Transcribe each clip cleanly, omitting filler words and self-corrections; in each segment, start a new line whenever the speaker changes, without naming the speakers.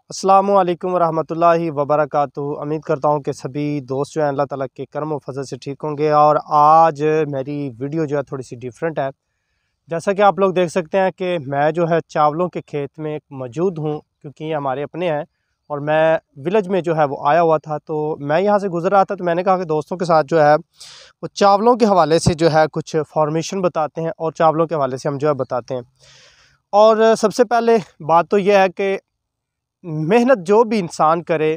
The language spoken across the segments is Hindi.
अस्सलामुअलैकुम वरहमतुल्लाहि वबरकातुहू। उम्मीद करता हूँ कि सभी दोस्त जो हैं अल्लाह ताला के करम और फजल से ठीक होंगे। और आज मेरी वीडियो जो है थोड़ी सी डिफरेंट है। जैसा कि आप लोग देख सकते हैं कि मैं जो है चावलों के खेत में मौजूद हूँ, क्योंकि ये हमारे अपने हैं और मैं विलेज में जो है वो आया हुआ था। तो मैं यहाँ से गुज़र रहा था, तो मैंने कहा कि दोस्तों के साथ जो है वो चावलों के हवाले से जो है कुछ फॉर्मेशन बताते हैं और चावलों के हवाले से हम जो है बताते हैं। और सबसे पहले बात तो यह है कि मेहनत जो भी इंसान करे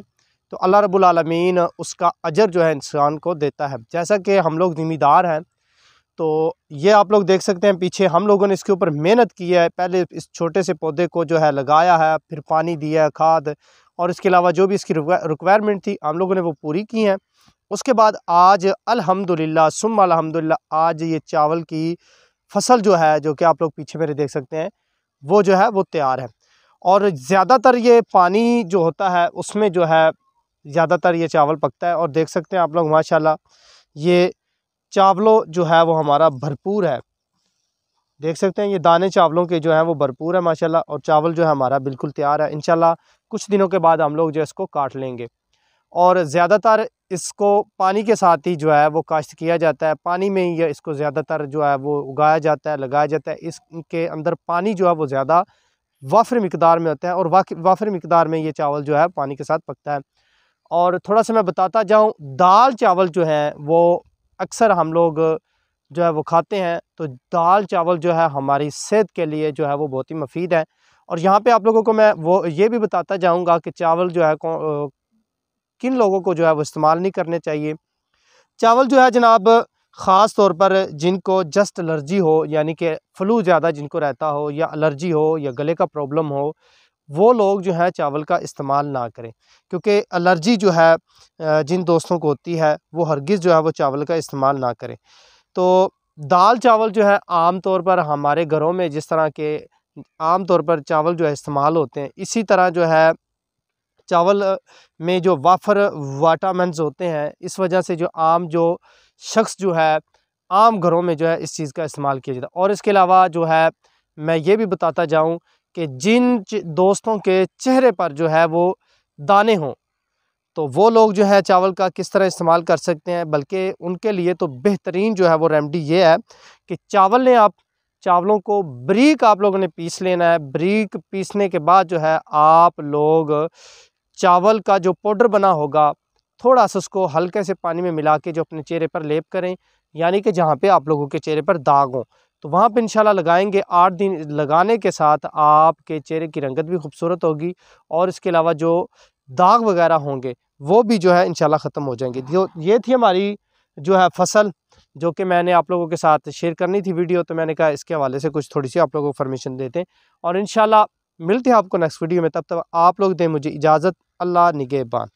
तो अल्लाह रब्बुल आलमीन उसका अजर जो है इंसान को देता है। जैसा कि हम लोग ज़िम्मेदार हैं, तो ये आप लोग देख सकते हैं पीछे हम लोगों ने इसके ऊपर मेहनत की है। पहले इस छोटे से पौधे को जो है लगाया है, फिर पानी दिया है, खाद और इसके अलावा जो भी इसकी रिक्वायरमेंट थी हम लोगों ने वो पूरी की हैं। उसके बाद आज अल्हम्दुलिल्लाह सुम्मा अल्हम्दुलिल्लाह आज ये चावल की फसल जो है, जो कि आप लोग पीछे मेरे देख सकते हैं, वो जो है वो तैयार है। और ज़्यादातर ये पानी जो होता है उसमें जो है ज़्यादातर ये चावल पकता है। और देख सकते हैं आप लोग माशाल्लाह ये चावलों जो है वो हमारा भरपूर है। देख सकते हैं ये दाने चावलों के जो हैं वो भरपूर है माशाल्लाह। और चावल जो है हमारा बिल्कुल तैयार है। इंशाल्लाह कुछ दिनों के बाद हम लोग जो इसको काट लेंगे। और ज़्यादातर इसको पानी के साथ ही जो है वो काश्त किया जाता है। पानी में ही इसको ज़्यादातर जो है वो उगाया जाता है, लगाया जाता है। इसके अंदर पानी जो है वो ज़्यादा वाफिर मिकदार में होता है और वाफिर मिकदार में ये चावल जो है पानी के साथ पकता है। और थोड़ा सा मैं बताता जाऊँ, दाल चावल जो है वो अक्सर हम लोग जो है वो खाते हैं। तो दाल चावल जो है हमारी सेहत के लिए जो है वो बहुत ही मुफीद है। और यहाँ पे आप लोगों को मैं वो ये भी बताता जाऊँगा कि चावल जो है किन लोगों को जो है वो इस्तेमाल नहीं करने चाहिए। चावल जो है जनाब ख़ास तौर पर जिनको जस्ट एलर्जी हो, यानी कि फ्लू ज़्यादा जिनको रहता हो या एलर्जी हो या गले का प्रॉब्लम हो, वो लोग जो है चावल का इस्तेमाल ना करें। क्योंकि एलर्जी जो है जिन दोस्तों को होती है वो हरगिज़ जो है वो चावल का इस्तेमाल ना करें। तो दाल चावल जो है आम तौर पर हमारे घरों में जिस तरह के आम तौर पर चावल जो है इस्तेमाल होते हैं, इसी तरह जो है चावल में जो वाफर विटामिन्स होते हैं, इस वजह से जो आम जो शख्स जो है आम घरों में जो है इस चीज़ का इस्तेमाल किया जाता है। और इसके अलावा जो है मैं ये भी बताता जाऊं कि जिन दोस्तों के चेहरे पर जो है वो दाने हों, तो वो लोग जो है चावल का किस तरह इस्तेमाल कर सकते हैं। बल्कि उनके लिए तो बेहतरीन जो है वो रेमेडी ये है कि चावलों को बारीक आप लोगों ने पीस लेना है। बारीक पीसने के बाद जो है आप लोग चावल का जो पाउडर बना होगा थोड़ा सा उसको हल्के से पानी में मिला के जो अपने चेहरे पर लेप करें, यानी कि जहाँ पे आप लोगों के चेहरे पर दाग हों तो वहाँ पे इंशाल्लाह लगाएंगे। 8 दिन लगाने के साथ आपके चेहरे की रंगत भी खूबसूरत होगी और इसके अलावा जो दाग वगैरह होंगे वो भी जो है इंशाल्लाह ख़त्म हो जाएंगे। जो ये थी हमारी जो है फसल, जो कि मैंने आप लोगों के साथ शेयर करनी थी वीडियो, तो मैंने कहा इसके हवाले से कुछ थोड़ी सी आप लोगों को परमिशन देते हैं। और इंशाल्लाह मिलते हैं आपको नेक्स्ट वीडियो में। तब तक आप लोग दें मुझे इजाज़त। अल्लाह निगहबान।